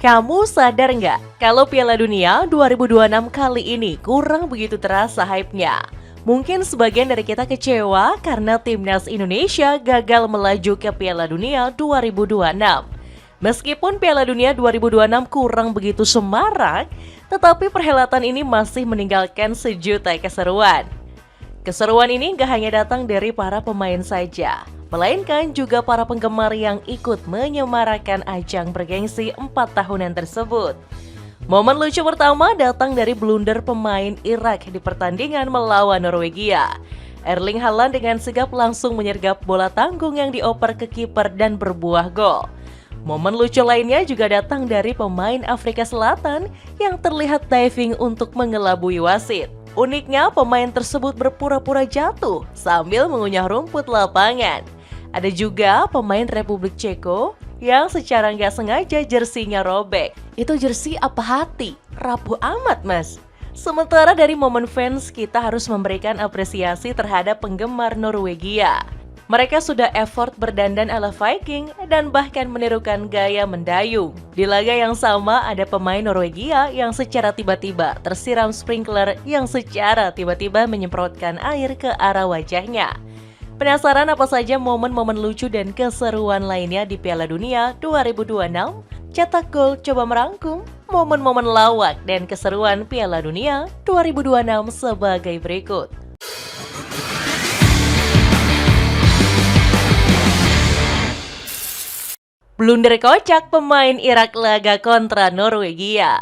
Kamu sadar nggak kalau Piala Dunia 2026 kali ini kurang begitu terasa hype-nya? Mungkin sebagian dari kita kecewa karena timnas Indonesia gagal melaju ke Piala Dunia 2026. Meskipun Piala Dunia 2026 kurang begitu semarak, tetapi perhelatan ini masih meninggalkan sejuta keseruan. Keseruan ini gak hanya datang dari para pemain saja, melainkan juga para penggemar yang ikut menyemarakan ajang bergengsi 4 tahunan tersebut. Momen lucu pertama datang dari blunder pemain Irak di pertandingan melawan Norwegia. Erling Haaland dengan sigap langsung menyergap bola tanggung yang dioper ke kiper dan berbuah gol. Momen lucu lainnya juga datang dari pemain Afrika Selatan yang terlihat diving untuk mengelabui wasit. Uniknya, pemain tersebut berpura-pura jatuh sambil mengunyah rumput lapangan. Ada juga pemain Republik Ceko yang secara nggak sengaja jersinya robek. Itu jersi apa hati? Rapuh amat, Mas. Sementara dari momen fans, kita harus memberikan apresiasi terhadap penggemar Norwegia. Mereka sudah effort berdandan ala Viking dan bahkan menirukan gaya mendayung. Di laga yang sama ada pemain Norwegia yang secara tiba-tiba tersiram sprinkler yang secara tiba-tiba menyemprotkan air ke arah wajahnya. Penasaran apa saja momen-momen lucu dan keseruan lainnya di Piala Dunia 2026? Cetak Gol coba merangkum momen-momen lawak dan keseruan Piala Dunia 2026 sebagai berikut. Blunder kocak pemain Irak laga kontra Norwegia.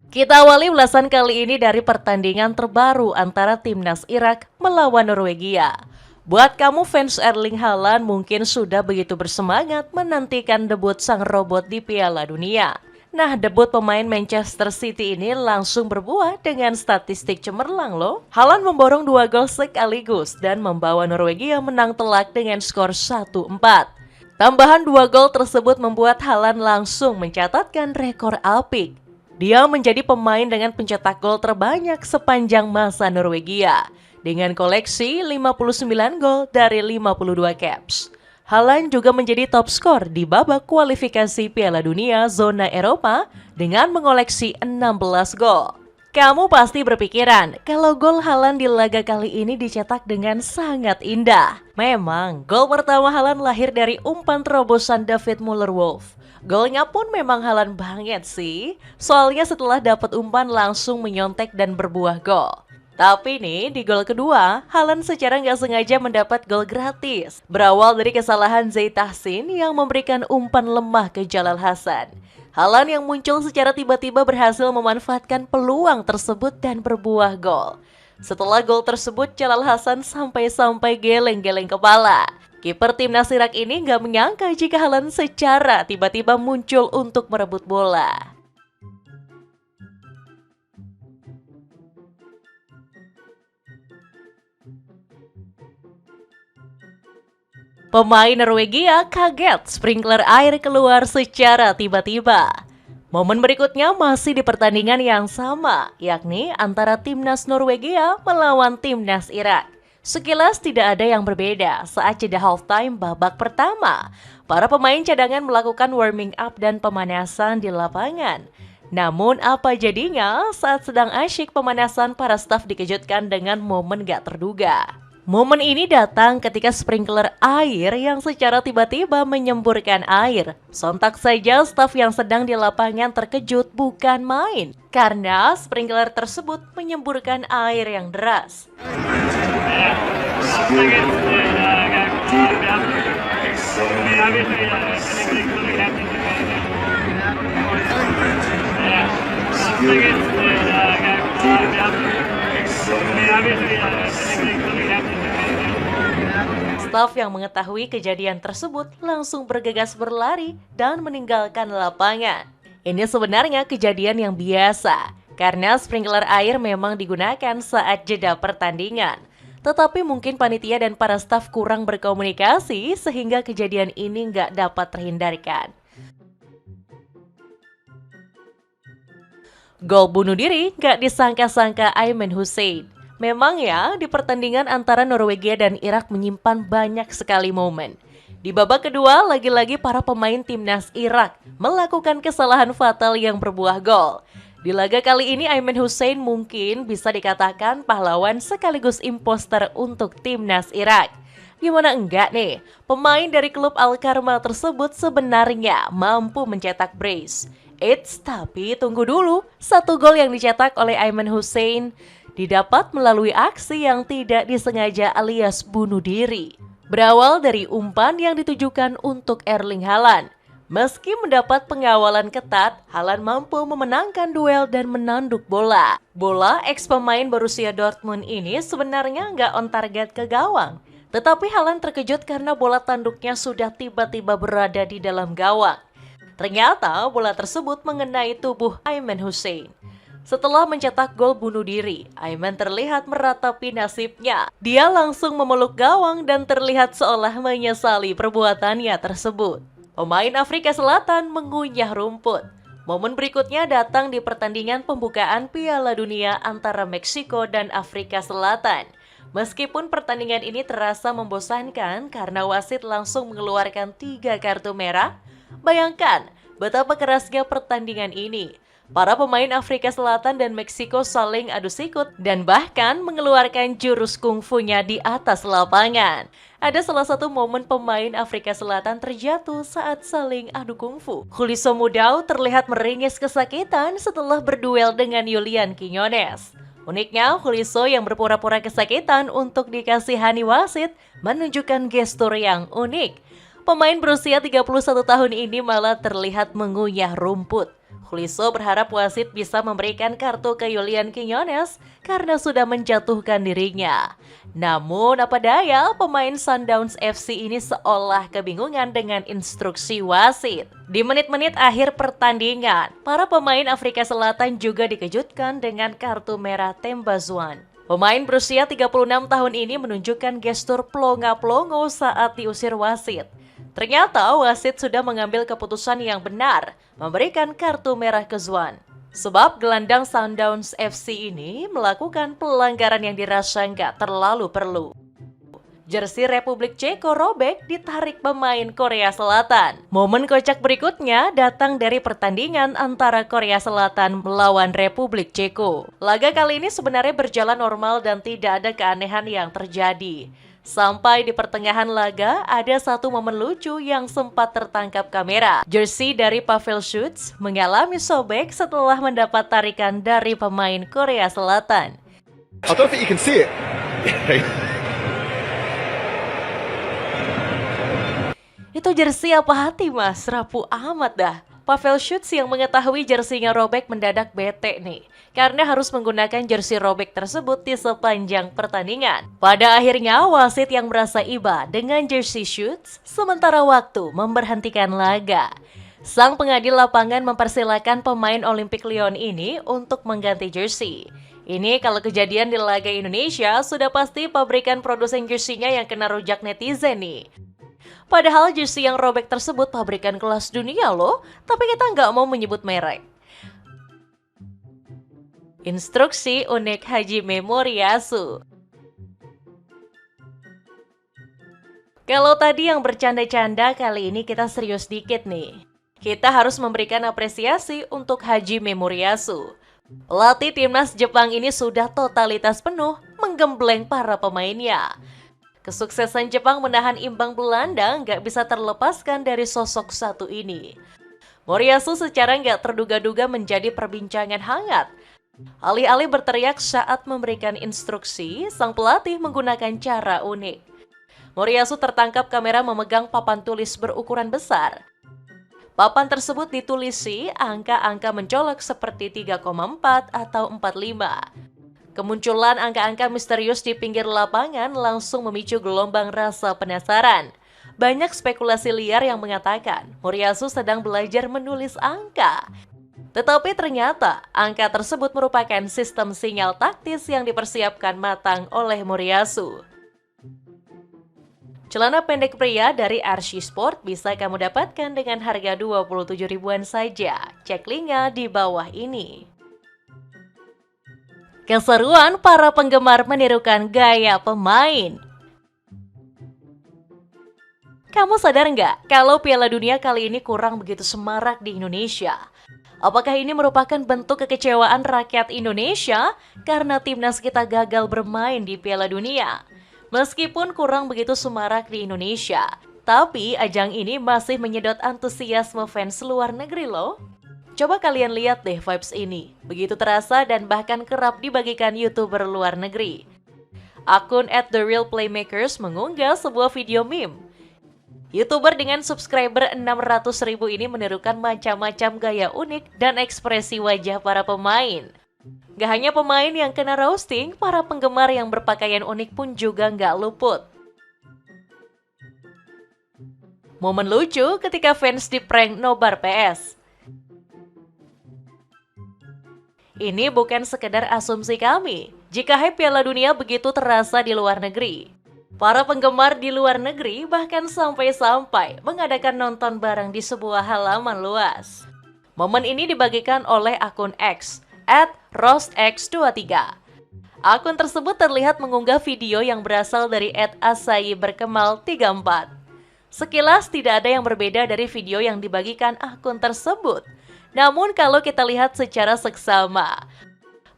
Kita awali ulasan kali ini dari pertandingan terbaru antara timnas Irak melawan Norwegia. Buat kamu fans Erling Haaland mungkin sudah begitu bersemangat menantikan debut sang robot di Piala Dunia. Nah, debut pemain Manchester City ini langsung berbuah dengan statistik cemerlang loh. Haaland memborong 2 gol sekaligus dan membawa Norwegia menang telak dengan skor 1-4. Tambahan 2 gol tersebut membuat Haaland langsung mencatatkan rekor apik. Dia menjadi pemain dengan pencetak gol terbanyak sepanjang masa Norwegia, dengan koleksi 59 gol dari 52 caps. Haaland juga menjadi top skor di babak kualifikasi Piala Dunia zona Eropa dengan mengoleksi 16 gol. Kamu pasti berpikiran kalau gol Haaland di laga kali ini dicetak dengan sangat indah. Memang, gol pertama Haaland lahir dari umpan terobosan David Müller-Wolf. Golnya pun memang Haaland banget sih, soalnya setelah dapat umpan langsung menyontek dan berbuah gol. Tapi nih, di gol kedua, Haaland secara nggak sengaja mendapat gol gratis. Berawal dari kesalahan Zai Tahsin yang memberikan umpan lemah ke Jalal Hasan. Haaland yang muncul secara tiba-tiba berhasil memanfaatkan peluang tersebut dan berbuah gol. Setelah gol tersebut, Jalal Hasan sampai-sampai geleng-geleng kepala. Kiper timnas Irak ini nggak menyangka jika Haaland secara tiba-tiba muncul untuk merebut bola. Pemain Norwegia kaget sprinkler air keluar secara tiba-tiba. Momen berikutnya masih di pertandingan yang sama, yakni antara timnas Norwegia melawan timnas Irak. Sekilas tidak ada yang berbeda saat jeda halftime babak pertama. Para pemain cadangan melakukan warming up dan pemanasan di lapangan. Namun apa jadinya saat sedang asyik pemanasan, para staf dikejutkan dengan momen gak terduga. Momen ini datang ketika sprinkler air yang secara tiba-tiba menyemburkan air. Sontak saja staf yang sedang di lapangan terkejut bukan main, karena sprinkler tersebut menyemburkan air yang deras. Staf yang mengetahui kejadian tersebut langsung bergegas berlari dan meninggalkan lapangan. Ini sebenarnya kejadian yang biasa, karena sprinkler air memang digunakan saat jeda pertandingan. Tetapi mungkin panitia dan para staf kurang berkomunikasi sehingga kejadian ini nggak dapat terhindarkan. Gol bunuh diri nggak disangka-sangka Ayman Hussein. Memang ya, di pertandingan antara Norwegia dan Irak menyimpan banyak sekali momen. Di babak kedua, lagi-lagi para pemain timnas Irak melakukan kesalahan fatal yang berbuah gol. Di laga kali ini, Aiman Hussein mungkin bisa dikatakan pahlawan sekaligus imposter untuk timnas Irak. Gimana enggak nih, pemain dari klub Al-Karma tersebut sebenarnya mampu mencetak brace. Tapi tunggu dulu, satu gol yang dicetak oleh Aiman Hussein didapat melalui aksi yang tidak disengaja alias bunuh diri. Berawal dari umpan yang ditujukan untuk Erling Haaland. Meski mendapat pengawalan ketat, Haaland mampu memenangkan duel dan menanduk bola. Bola ex-pemain Borussia Dortmund ini sebenarnya nggak on target ke gawang. Tetapi Haaland terkejut karena bola tanduknya sudah tiba-tiba berada di dalam gawang. Ternyata bola tersebut mengenai tubuh Aiman Hussein. Setelah mencetak gol bunuh diri, Aiman terlihat meratapi nasibnya. Dia langsung memeluk gawang dan terlihat seolah menyesali perbuatannya tersebut. Pemain Afrika Selatan mengunyah rumput. Momen berikutnya datang di pertandingan pembukaan Piala Dunia antara Meksiko dan Afrika Selatan. Meskipun pertandingan ini terasa membosankan karena wasit langsung mengeluarkan 3 kartu merah, bayangkan betapa kerasnya pertandingan ini. Para pemain Afrika Selatan dan Meksiko saling adu sikut dan bahkan mengeluarkan jurus kungfunya di atas lapangan. Ada salah satu momen pemain Afrika Selatan terjatuh saat saling adu kungfu. Khuliso Mudau terlihat meringis kesakitan setelah berduel dengan Julian Quiñones. Uniknya, Khuliso yang berpura-pura kesakitan untuk dikasihani wasit menunjukkan gestur yang unik. Pemain berusia 31 tahun ini malah terlihat mengunyah rumput. Khuliso berharap wasit bisa memberikan kartu ke Julian Quiñones karena sudah menjatuhkan dirinya. Namun apa daya, pemain Sundowns FC ini seolah kebingungan dengan instruksi wasit. Di menit-menit akhir pertandingan, para pemain Afrika Selatan juga dikejutkan dengan kartu merah tembazuan. Pemain berusia 36 tahun ini menunjukkan gestur plonga-plongo saat diusir wasit. Ternyata wasit sudah mengambil keputusan yang benar, memberikan kartu merah ke Zwan. Sebab gelandang Sundowns FC ini melakukan pelanggaran yang dirasa nggak terlalu perlu. Jersey Republik Ceko robek ditarik pemain Korea Selatan. Momen kocak berikutnya datang dari pertandingan antara Korea Selatan melawan Republik Ceko. Laga kali ini sebenarnya berjalan normal dan tidak ada keanehan yang terjadi. Sampai di pertengahan laga, ada satu momen lucu yang sempat tertangkap kamera. Jersey dari Pavel Schutz mengalami sobek setelah mendapat tarikan dari pemain Korea Selatan. I don't think you can see it. Itu jersey apa hati mas? Rapuh amat dah. Pavel Schutz yang mengetahui jersinya robek mendadak bete nih, karena harus menggunakan jersey robek tersebut di sepanjang pertandingan. Pada akhirnya wasit yang merasa iba dengan jersey Schutz sementara waktu memberhentikan laga. Sang pengadil lapangan mempersilahkan pemain Olympic Lyon ini untuk mengganti jersey. Ini kalau kejadian di laga Indonesia sudah pasti pabrikan produsen jersinya yang kena rujak netizen nih. Padahal jersey yang robek tersebut pabrikan kelas dunia loh, tapi kita nggak mau menyebut merek. Instruksi unik Hajime Moriyasu. Kalau tadi yang bercanda-canda, kali ini kita serius dikit nih. Kita harus memberikan apresiasi untuk Hajime Moriyasu. Pelatih timnas Jepang ini sudah totalitas penuh menggembleng para pemainnya. Kesuksesan Jepang menahan imbang Belanda nggak bisa terlepaskan dari sosok satu ini. Moriyasu secara nggak terduga-duga menjadi perbincangan hangat. Alih-alih berteriak saat memberikan instruksi, sang pelatih menggunakan cara unik. Moriyasu tertangkap kamera memegang papan tulis berukuran besar. Papan tersebut ditulisi angka-angka mencolok seperti 3,4 atau 45. Kemunculan angka-angka misterius di pinggir lapangan langsung memicu gelombang rasa penasaran. Banyak spekulasi liar yang mengatakan Moriyasu sedang belajar menulis angka. Tetapi ternyata angka tersebut merupakan sistem sinyal taktis yang dipersiapkan matang oleh Moriyasu. Celana pendek pria dari Archie Sport bisa kamu dapatkan dengan harga 27 ribuan saja. Cek linknya di bawah ini. Keseruan para penggemar menirukan gaya pemain. Kamu sadar nggak kalau Piala Dunia kali ini kurang begitu semarak di Indonesia? Apakah ini merupakan bentuk kekecewaan rakyat Indonesia karena timnas kita gagal bermain di Piala Dunia? Meskipun kurang begitu semarak di Indonesia, tapi ajang ini masih menyedot antusiasme fans luar negeri loh. Coba kalian lihat deh vibes ini, begitu terasa dan bahkan kerap dibagikan YouTuber luar negeri. Akun @TheRealPlaymakers mengunggah sebuah video meme. YouTuber dengan subscriber 600.000 ini menirukan macam-macam gaya unik dan ekspresi wajah para pemain. Gak hanya pemain yang kena roasting, para penggemar yang berpakaian unik pun juga gak luput. Momen lucu ketika fans di prank nobar PS. Ini bukan sekedar asumsi kami, jika hype Piala Dunia begitu terasa di luar negeri. Para penggemar di luar negeri bahkan sampai-sampai mengadakan nonton bareng di sebuah halaman luas. Momen ini dibagikan oleh akun X, @RoastX23. Akun tersebut terlihat mengunggah video yang berasal dari @AsayiBerkemal34. Sekilas tidak ada yang berbeda dari video yang dibagikan akun tersebut. Namun kalau kita lihat secara seksama,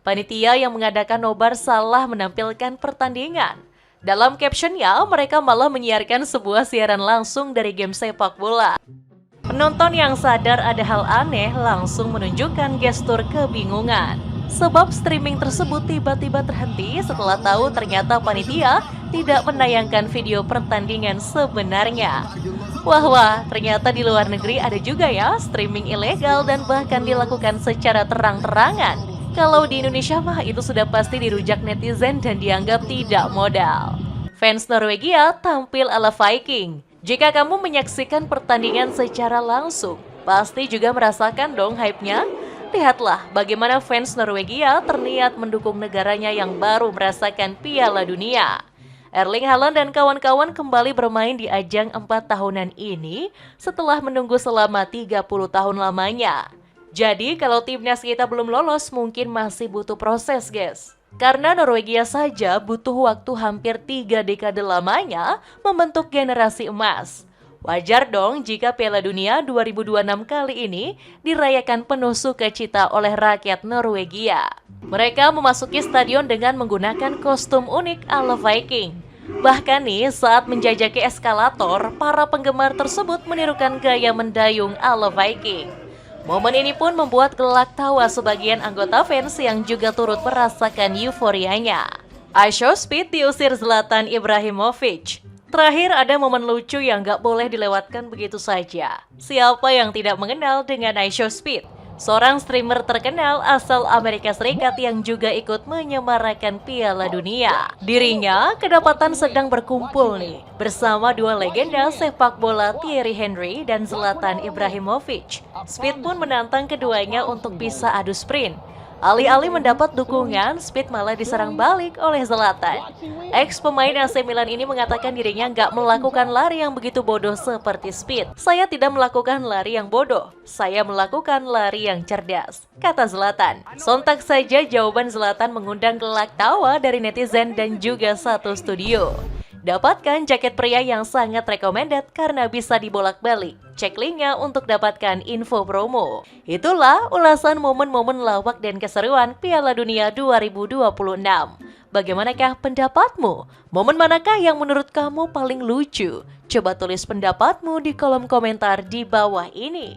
panitia yang mengadakan nobar salah menampilkan pertandingan. Dalam captionnya, mereka malah menyiarkan sebuah siaran langsung dari game sepak bola. Penonton yang sadar ada hal aneh langsung menunjukkan gestur kebingungan. Sebab streaming tersebut tiba-tiba terhenti setelah tahu ternyata panitia tidak menayangkan video pertandingan sebenarnya. Wah, ternyata di luar negeri ada juga ya streaming ilegal dan bahkan dilakukan secara terang-terangan. Kalau di Indonesia mah itu sudah pasti dirujak netizen dan dianggap tidak modal. Fans Norwegia tampil ala Viking. Jika kamu menyaksikan pertandingan secara langsung, pasti juga merasakan dong hype-nya. Lihatlah bagaimana fans Norwegia terniat mendukung negaranya yang baru merasakan Piala Dunia. Erling Haaland dan kawan-kawan kembali bermain di ajang 4 tahunan ini setelah menunggu selama 30 tahun lamanya. Jadi kalau timnas kita belum lolos mungkin masih butuh proses guys. Karena Norwegia saja butuh waktu hampir 3 dekade lamanya membentuk generasi emas. Wajar dong jika Piala Dunia 2026 kali ini dirayakan penuh sukacita oleh rakyat Norwegia. Mereka memasuki stadion dengan menggunakan kostum unik ala Viking. Bahkan nih saat menjajaki eskalator, para penggemar tersebut menirukan gaya mendayung ala Viking. Momen ini pun membuat gelak tawa sebagian anggota fans yang juga turut merasakan euforianya. iShowSpeed diusir Zlatan Ibrahimovic. Terakhir ada momen lucu yang gak boleh dilewatkan begitu saja. Siapa yang tidak mengenal dengan iShowSpeed? Seorang streamer terkenal asal Amerika Serikat yang juga ikut menyemarakan Piala Dunia. Dirinya kedapatan sedang berkumpul nih bersama dua legenda sepak bola Thierry Henry dan Zlatan Ibrahimovic. Speed pun menantang keduanya untuk bisa adu sprint. Alih-alih mendapat dukungan, Speed malah diserang balik oleh Zlatan. Ex pemain AC Milan ini mengatakan dirinya nggak melakukan lari yang begitu bodoh seperti Speed. Saya tidak melakukan lari yang bodoh, saya melakukan lari yang cerdas, kata Zlatan. Sontak saja jawaban Zlatan mengundang gelak tawa dari netizen dan juga satu studio. Dapatkan jaket pria yang sangat recommended karena bisa dibolak-balik. Cek linknya untuk dapatkan info promo. Itulah ulasan momen-momen lawak dan keseruan Piala Dunia 2026. Bagaimanakah pendapatmu? Momen manakah yang menurut kamu paling lucu? Coba tulis pendapatmu di kolom komentar di bawah ini.